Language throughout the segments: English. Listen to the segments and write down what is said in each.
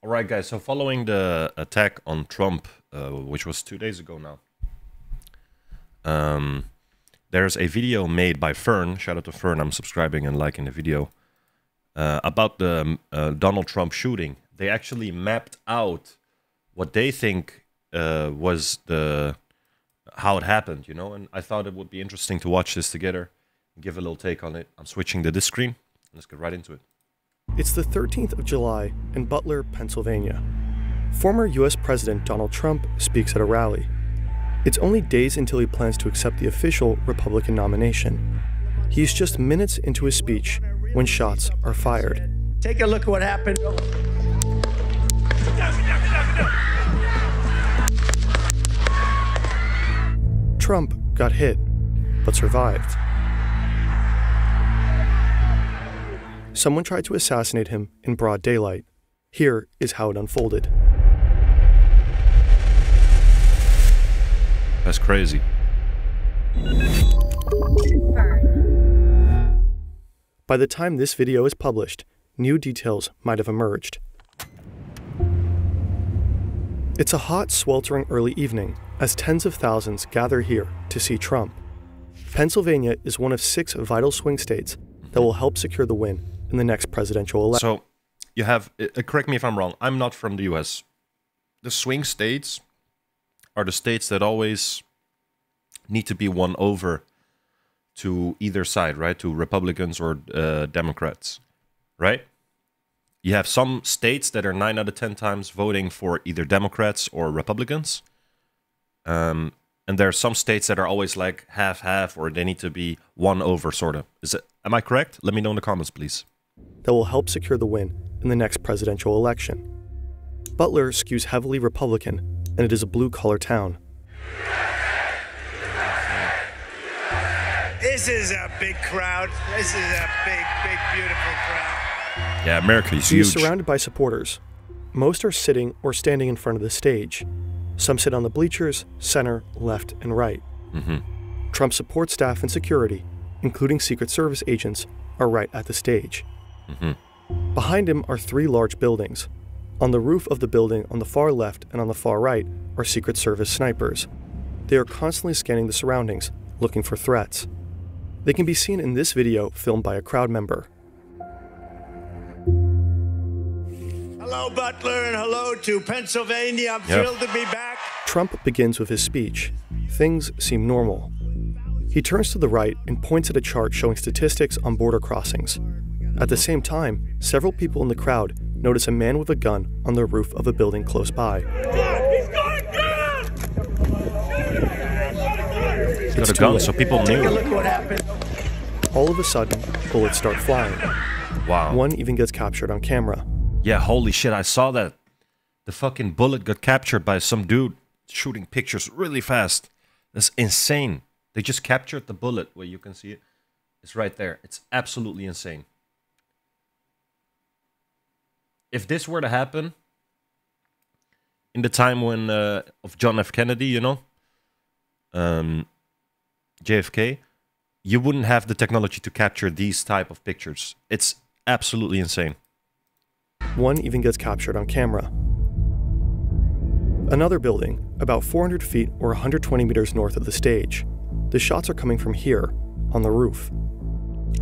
Alright guys, so following the attack on Trump, which was 2 days ago now, there's a video made by Fern, shout out to Fern, I'm subscribing and liking the video, about the Donald Trump shooting. They actually mapped out what they think was how it happened, you know, and I thought it would be interesting to watch this together and give a little take on it. I'm switching to this screen, let's get right into it. It's the 13th of July in Butler, Pennsylvania. Former U.S. President Donald Trump speaks at a rally. It's only days until he plans to accept the official Republican nomination. He's just minutes into his speech when shots are fired. Take a look at what happened. Trump got hit, but survived. Someone tried to assassinate him in broad daylight. Here is how it unfolded. That's crazy. By the time this video is published, new details might have emerged. It's a hot, sweltering early evening as tens of thousands gather here to see Trump. Pennsylvania is one of 6 vital swing states that will help secure the win in the next presidential election. So, you have, correct me if I'm wrong, I'm not from the US. The swing states are the states that always need to be won over to either side, right? To Republicans or Democrats, right? You have some states that are 9 out of 10 times voting for either Democrats or Republicans. And there are some states that are always like half-half, or they need to be won over, sort of. Am I correct? Let me know in the comments, please. That will help secure the win in the next presidential election. Butler skews heavily Republican, and it is a blue-collar town. This is a big crowd. This is a big, beautiful crowd. Yeah, America is He huge. is surrounded by supporters. Most are sitting or standing in front of the stage. Some sit on the bleachers, center, left, and right. Trump's support staff and security, including Secret Service agents, are right at the stage. Behind him are 3 large buildings. On the roof of the building on the far left and on the far right are Secret Service snipers. They are constantly scanning the surroundings, looking for threats. They can be seen in this video filmed by a crowd member. Hello, Butler, and hello to Pennsylvania. I'm thrilled to be back. Trump begins with his speech. Things seem normal. He turns to the right and points at a chart showing statistics on border crossings. At the same time, several people in the crowd notice a man with a gun on the roof of a building close by. He's got a gun, so people Take a knew. look at what happened. All of a sudden, bullets start flying. Wow. One even gets captured on camera. Yeah, holy shit, I saw that. The fucking bullet got captured by some dude shooting pictures really fast. That's insane. They just captured the bullet where you can see it. It's right there. It's absolutely insane. If this were to happen in the time when of John F. Kennedy, you know, JFK, you wouldn't have the technology to capture these type of pictures. It's absolutely insane. One even gets captured on camera. Another building, about 400 feet or 120 meters north of the stage. The shots are coming from here, on the roof.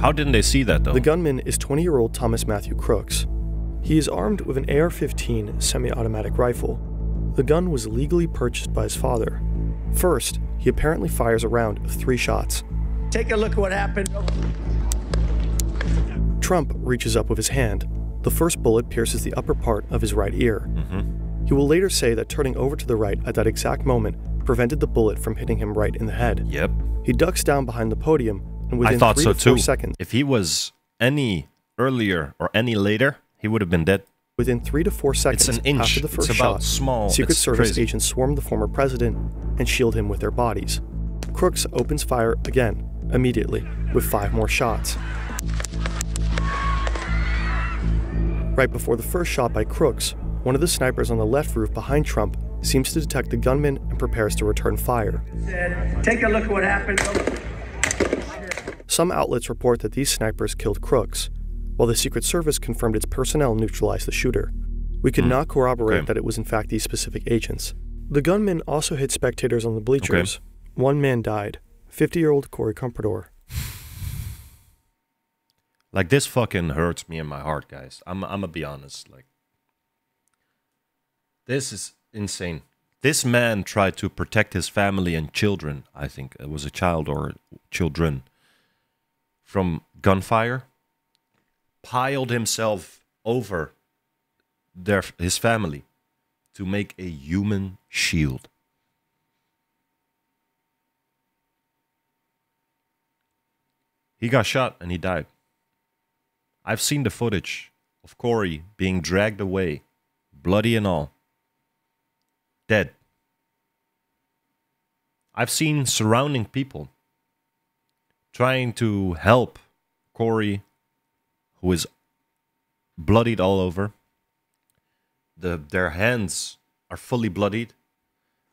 How didn't they see that, though? The gunman is 20-year-old Thomas Matthew Crooks. He is armed with an AR-15 semi-automatic rifle. The gun was legally purchased by his father. First, he apparently fires a round of 3 shots. Take a look at what happened. Trump reaches up with his hand. The first bullet pierces the upper part of his right ear. He will later say that turning over to the right at that exact moment prevented the bullet from hitting him right in the head. Yep. He ducks down behind the podium, and within I thought 3 so to 4 too. seconds, If he was any earlier or any later, he would have been dead. within 3 to 4 seconds It's an inch. after the first It's about shot, small. Secret It's Service crazy. agents swarm the former president and shield him with their bodies. Crooks opens fire again, immediately, with 5 more shots. Right before the first shot by Crooks, one of the snipers on the left roof behind Trump seems to detect the gunman and prepares to return fire. Take a look at what happened. Some outlets report that these snipers killed Crooks, while the Secret Service confirmed its personnel neutralized the shooter. We could not corroborate that it was in fact these specific agents. The gunman also hit spectators on the bleachers. One man died, 50-year-old Corey Comprador. Like, this fucking hurts me in my heart, guys. I'm gonna be honest. Like, this is insane. This man tried to protect his family and children. I think it was a child or children from gunfire. Piled himself over his family to make a human shield. He got shot and he died. I've seen the footage of Corey being dragged away, bloody and all, dead. I've seen surrounding people trying to help Corey, who is bloodied all over. Their hands are fully bloodied.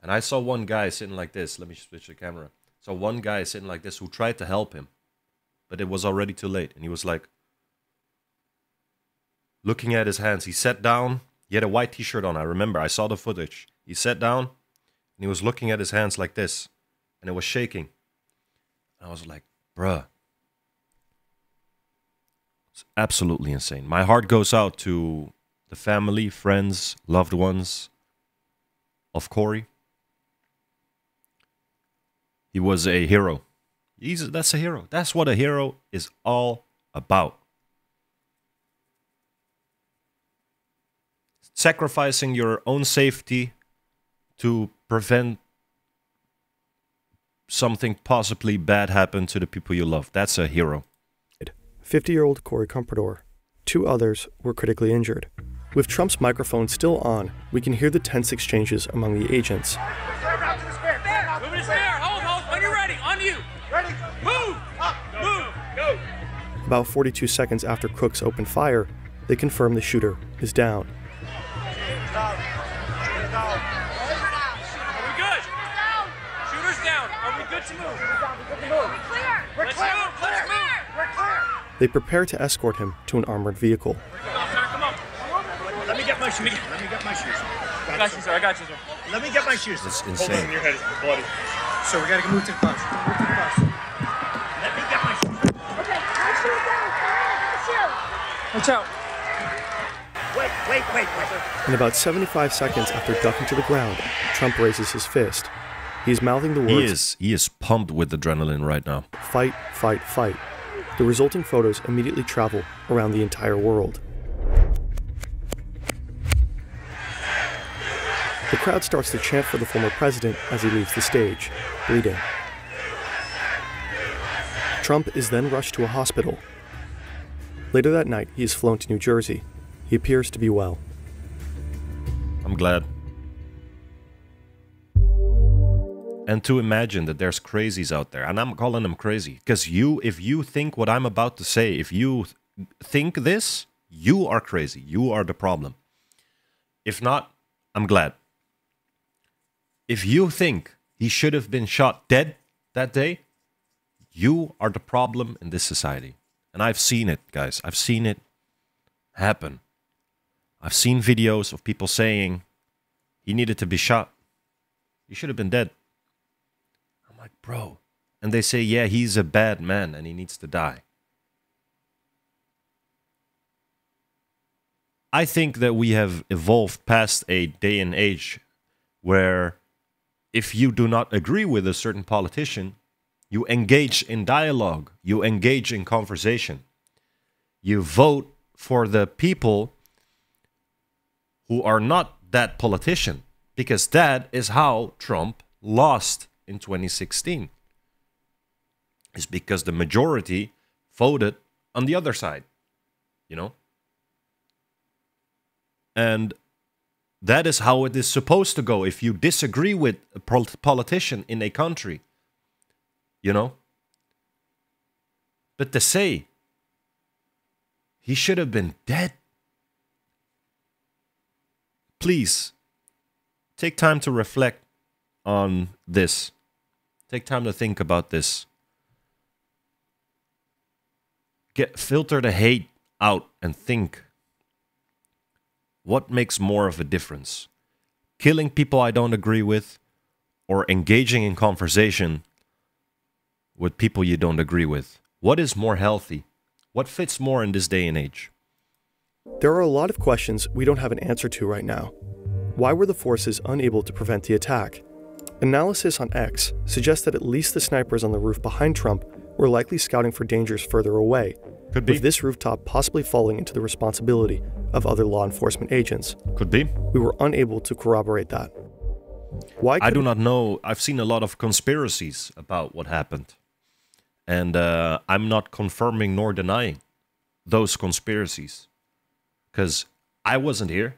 And I saw one guy sitting like this. Let me switch the camera. So one guy sitting like this who tried to help him, but it was already too late. And he was like, looking at his hands. He sat down. He had a white t-shirt on. I remember. I saw the footage. He sat down and he was looking at his hands like this. And it was shaking. And I was like, bruh. It's absolutely insane. My heart goes out to the family, friends, loved ones of Corey. He was a hero. That's a hero. That's what a hero is all about. Sacrificing your own safety to prevent something possibly bad happen to the people you love. That's a hero. 50-year-old Corey Comprador. 2 others were critically injured. With Trump's microphone still on, we can hear the tense exchanges among the agents. Move to spare. Hold. When you're ready. On you. Ready. Move. Up. Move. Go. About 42 seconds after crooks opened fire, they confirm the shooter is down. Are we good? Shooter's down. Are we good to move? We're clear. Let's move. We're clear. They prepare to escort him to an armored vehicle. Come on. Let me get my shoes. I got you, sir. Let me get my shoes. It's Hold insane. on, your head is bloody. So we gotta move to the bus. Let me get my shoes. Okay, my shoes down. My shoes. Watch out. Wait. In about 75 seconds after ducking to the ground, Trump raises his fist. He's mouthing the words, He is pumped with adrenaline right now. fight, fight, fight. The resulting photos immediately travel around the entire world. The crowd starts to chant for the former president as he leaves the stage, bleeding. Trump is then rushed to a hospital. Later that night, he is flown to New Jersey. He appears to be well. I'm glad. And to imagine that there's crazies out there, and I'm calling them crazy, because if you think what I'm about to say, if you think this, you are crazy. You are the problem. If not, I'm glad. If you think he should have been shot dead that day, you are the problem in this society. And I've seen it, guys. I've seen it happen. I've seen videos of people saying he needed to be shot. He should have been dead. I'm like, bro. And they say, yeah, he's a bad man and he needs to die. I think that we have evolved past a day and age where if you do not agree with a certain politician, you engage in dialogue, you engage in conversation. You vote for the people who are not that politician, because that is how Trump lost in 2016. It's because the majority voted on the other side, you know? And that is how it is supposed to go if you disagree with a politician in a country, you know? But to say he should have been dead, please take time to reflect on this. Take time to think about this. Filter the hate out and think. what makes more of a difference? Killing people I don't agree with, or engaging in conversation with people you don't agree with? What is more healthy? What fits more in this day and age? There are a lot of questions we don't have an answer to right now. Why were the forces unable to prevent the attack? Analysis on X suggests that at least the snipers on the roof behind Trump were likely scouting for dangers further away, Could be. with this rooftop possibly falling into the responsibility of other law enforcement agents. Could be. We were unable to corroborate that. Why I do not know. I've seen a lot of conspiracies about what happened. And I'm not confirming nor denying those conspiracies. Because I wasn't here.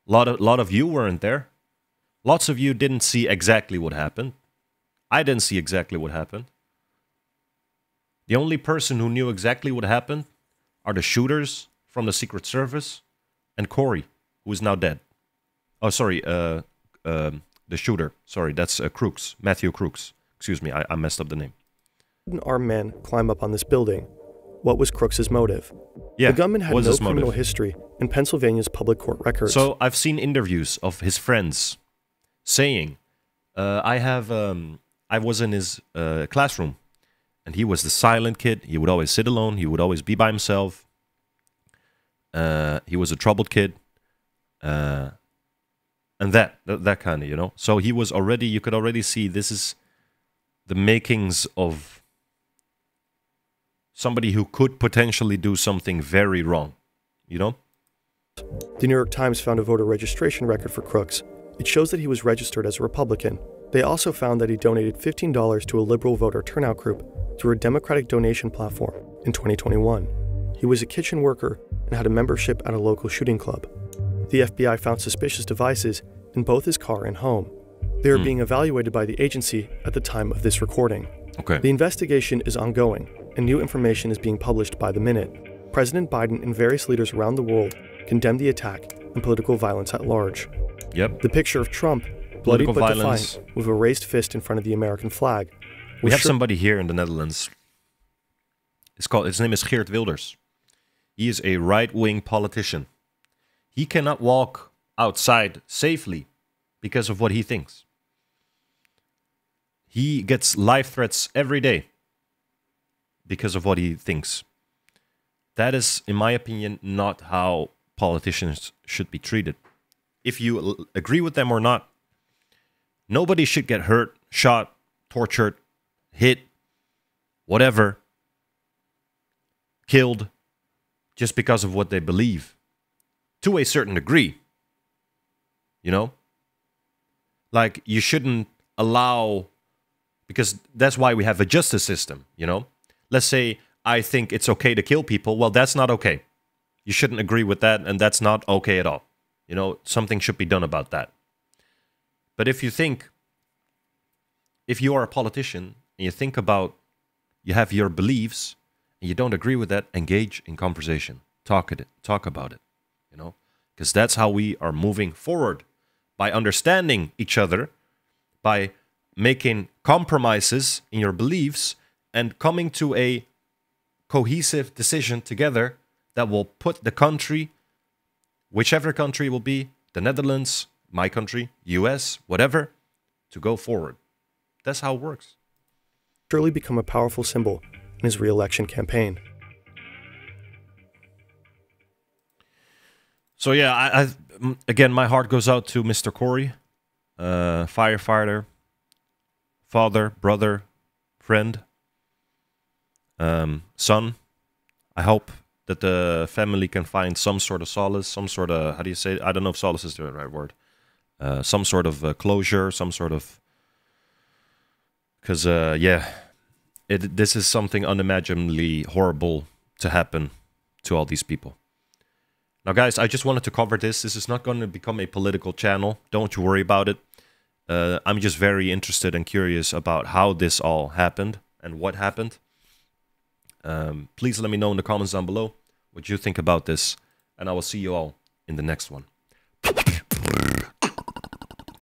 A lot of you weren't there. Lots of you didn't see exactly what happened. I didn't see exactly what happened. The only person who knew exactly what happened are the shooters from the Secret Service and Corey, who is now dead. Oh, sorry, the shooter. Sorry, that's Crooks, Matthew Crooks. Excuse me, I messed up the name. Didn't armed man climb up on this building? What was Crooks' motive? Yeah, the gunman had what was no his criminal motive? history in Pennsylvania's public court records. So I've seen interviews of his friends saying, I was in his classroom, and he was the silent kid. He would always sit alone. He would always be by himself. He was a troubled kid, and that kind of, you know. So he was already. You could already see this is the makings of somebody who could potentially do something very wrong, you know. The New York Times found a voter registration record for Crooks. It shows that he was registered as a Republican. They also found that he donated $15 to a liberal voter turnout group through a Democratic donation platform in 2021. He was a kitchen worker and had a membership at a local shooting club. The FBI found suspicious devices in both his car and home. They are being evaluated by the agency at the time of this recording. Okay. The investigation is ongoing, and new information is being published by the minute. President Biden and various leaders around the world condemned the attack and political violence at large. Yep. The picture of Trump, bloody Political but violence. defiant, with a raised fist in front of the American flag. We was have sure- somebody here in the Netherlands. His name is Geert Wilders. He is a right-wing politician. He cannot walk outside safely because of what he thinks. He gets life threats every day because of what he thinks. That is, in my opinion, not how politicians should be treated. If you agree with them or not, nobody should get hurt, shot, tortured, hit, whatever, killed, just because of what they believe. To a certain degree. You know? Like, you shouldn't allow... Because that's why we have a justice system, you know? Let's say I think it's okay to kill people. Well, that's not okay. You shouldn't agree with that, and that's not okay at all. You know, something should be done about that. But if you think... If you are a politician, and you think about... You have your beliefs, and you don't agree with that, engage in conversation. Talk about it, you know? Because that's how we are moving forward. By understanding each other, by making compromises in your beliefs, and coming to a cohesive decision together that will put the country, whichever country it will be, the Netherlands, my country, US, whatever, to go forward. That's how it works. surely become a powerful symbol in his re-election campaign. So yeah, again, my heart goes out to Mr. Corey, firefighter, father, brother, friend, son. I hope that the family can find some sort of solace, some sort of, how do you say it? I don't know if solace is the right word. Some sort of closure, some sort of, because yeah, this is something unimaginably horrible to happen to all these people. Now, guys, I just wanted to cover this. This is not going to become a political channel. Don't you worry about it. I'm just very interested and curious about how this all happened and what happened. Please let me know in the comments down below what you think about this, and I will see you all in the next one.